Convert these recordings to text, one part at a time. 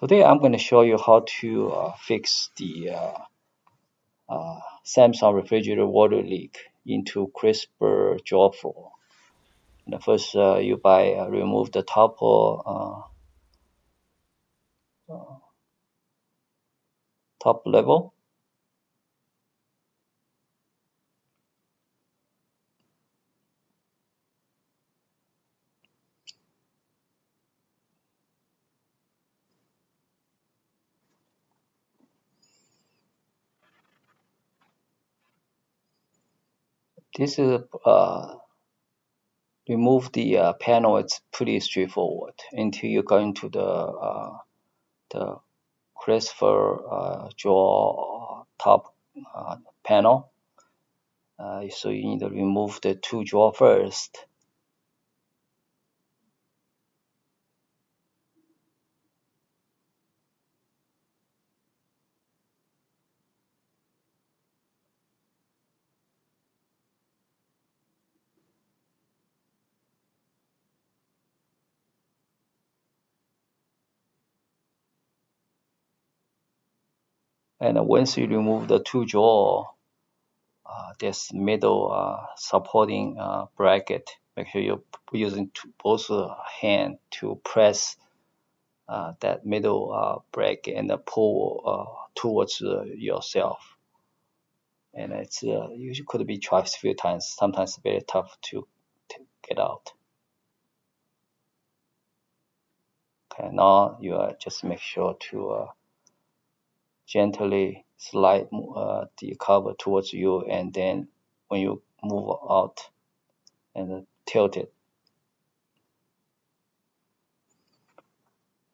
Today I'm going to show you how to fix the Samsung refrigerator water leak into crisper jaw floor. First, you remove the top level. This is remove the panel. It's pretty straightforward until you go into the crisper jaw top panel. So you need to remove the two jaw first. And once you remove the two jaw, this middle supporting bracket, make sure you're using both hand to press that middle bracket and pull towards yourself. And it's usually could be tried a few times. Sometimes very tough to get out. Okay, now you just make sure to gently slide the cover towards you, and then when you move out and tilt it,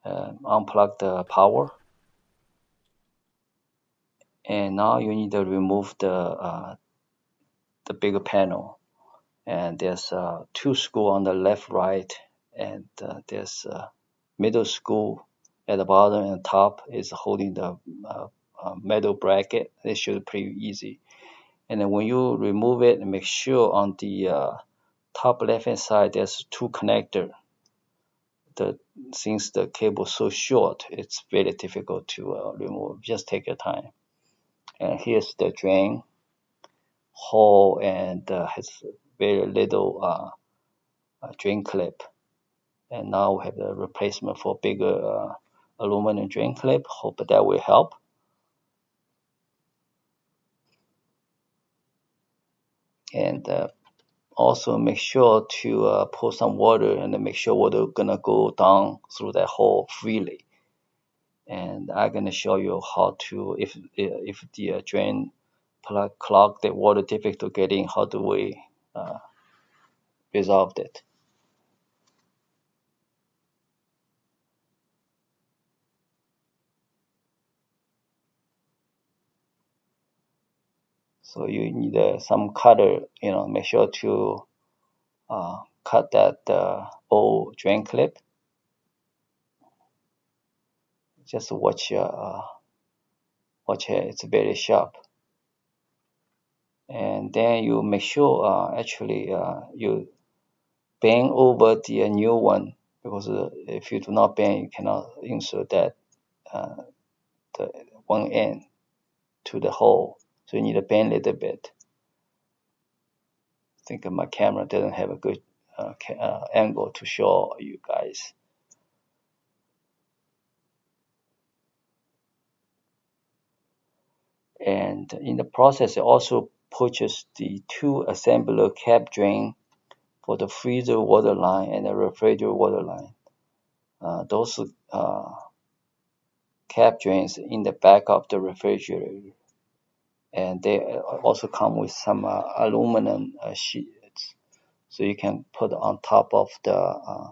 unplug the power, and now you need to remove the bigger panel. And there's two screws on the left, right, and there's middle screw at the bottom, and top is holding the metal bracket. It should be pretty easy. And then when you remove it, make sure on the top left hand side there's two connectors. Since the cable is so short, it's very difficult to remove. Just take your time. And here's the drain hole, and has very little drain clip. And now we have the replacement for bigger aluminum drain clip. Hope that will help. And also make sure to pour some water, and make sure water gonna go down through that hole freely. And I'm gonna show you how to, if the drain plug clogged, the water difficult to get in, how do we resolve it. So you need some cutter, make sure to cut that old drain clip. Just watch it, it's very sharp. And then you make sure actually you bend over the new one, because if you do not bend, you cannot insert that the one end to the hole. So you need to bend a little bit. I think my camera doesn't have a good angle to show you guys. And in the process, I also purchased the two assembler cap drain for the freezer water line and the refrigerator water line. Those cap drains in the back of the refrigerator, and they also come with some aluminum sheets, so you can put on top of the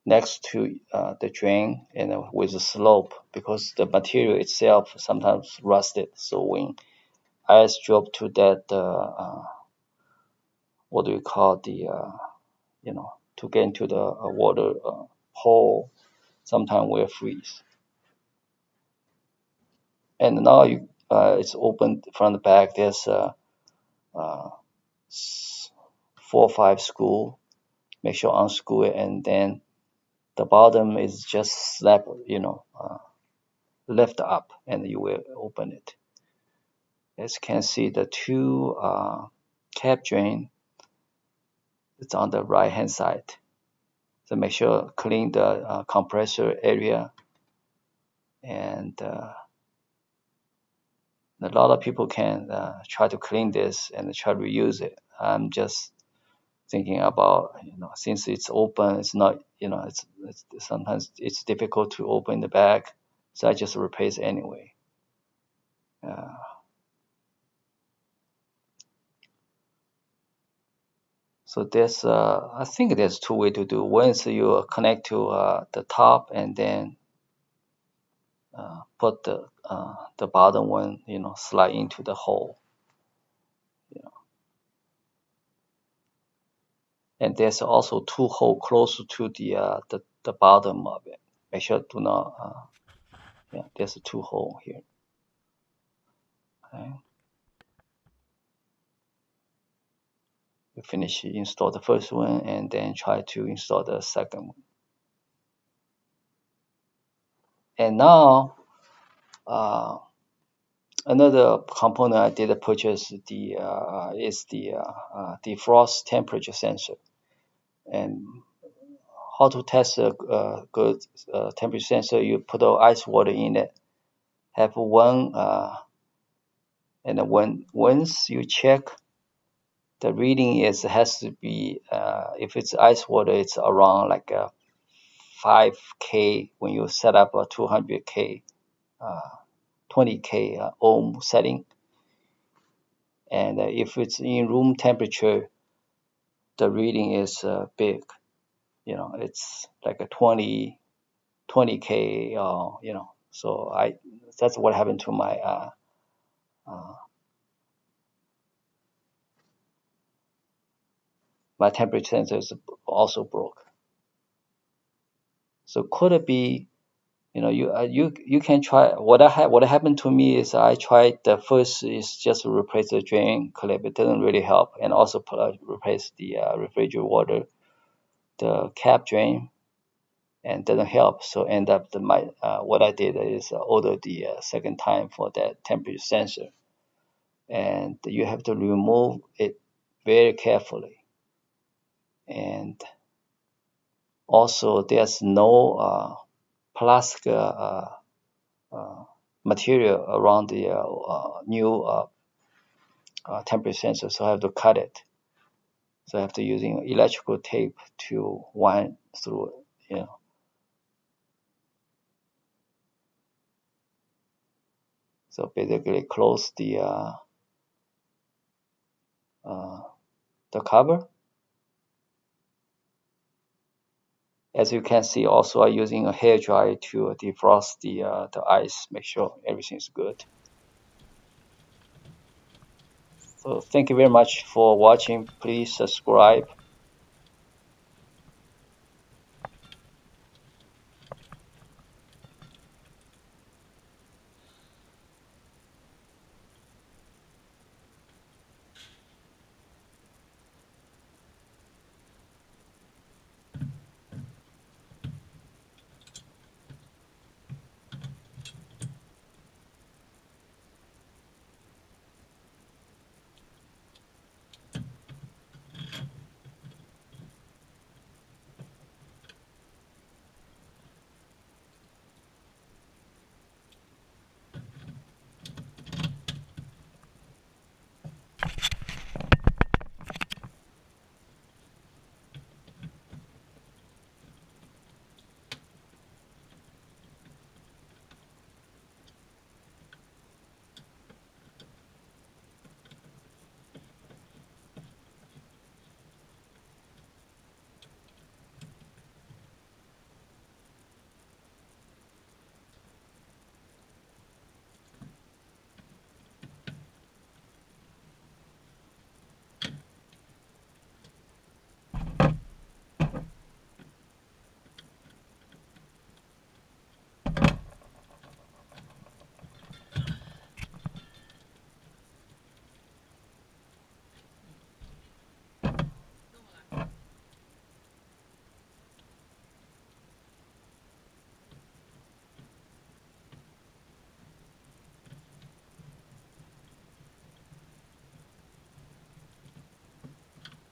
next to the drain, and with a slope, because the material itself sometimes rusted. So when ice drop to that what do you call the to get into the water hole, sometimes will freeze. And now it's open from the back. There's 4 or 5 screws. Make sure unscrew it, and then the bottom is just slap, lift up, and you will open it. As you can see, the two cap drain, it's on the right hand side. So make sure clean the compressor area. And a lot of people can try to clean this and try to reuse it. I'm just thinking about, since it's open, it's not, it's sometimes it's difficult to open the bag, so I just replace anyway. So there's, I think there's two ways to do. Once you connect to the top, and then put the bottom one, slide into the hole. And there's also two holes close to the bottom of it. Make sure do not, there's a two hole here. Okay. You finish install the first one, and then try to install the second one. And now, another component I did purchase is the defrost temperature sensor. And how to test a good temperature sensor? You put ice water in it. Have one, and once you check, the reading has to be, if it's ice water, it's around like 5K when you set up a 200K, 20K ohm setting. And if it's in room temperature, the reading is big. It's like a 20K, so that's what happened to my my temperature sensor is also broke. So could it be, you can try. What happened to me is I tried the first is just to replace the drain clip. It didn't really help, and also replace the refrigerator water, the cap drain, and didn't help. So end up what I did is order the second time for that temperature sensor, and you have to remove it very carefully. And also there's no plastic material around the new temperature sensor, so I have to cut it. So I have to using electrical tape to wind through it, So basically close the cover. As you can see, also I'm using a hair dryer to defrost the ice, make sure everything's good. So thank you very much for watching. Please subscribe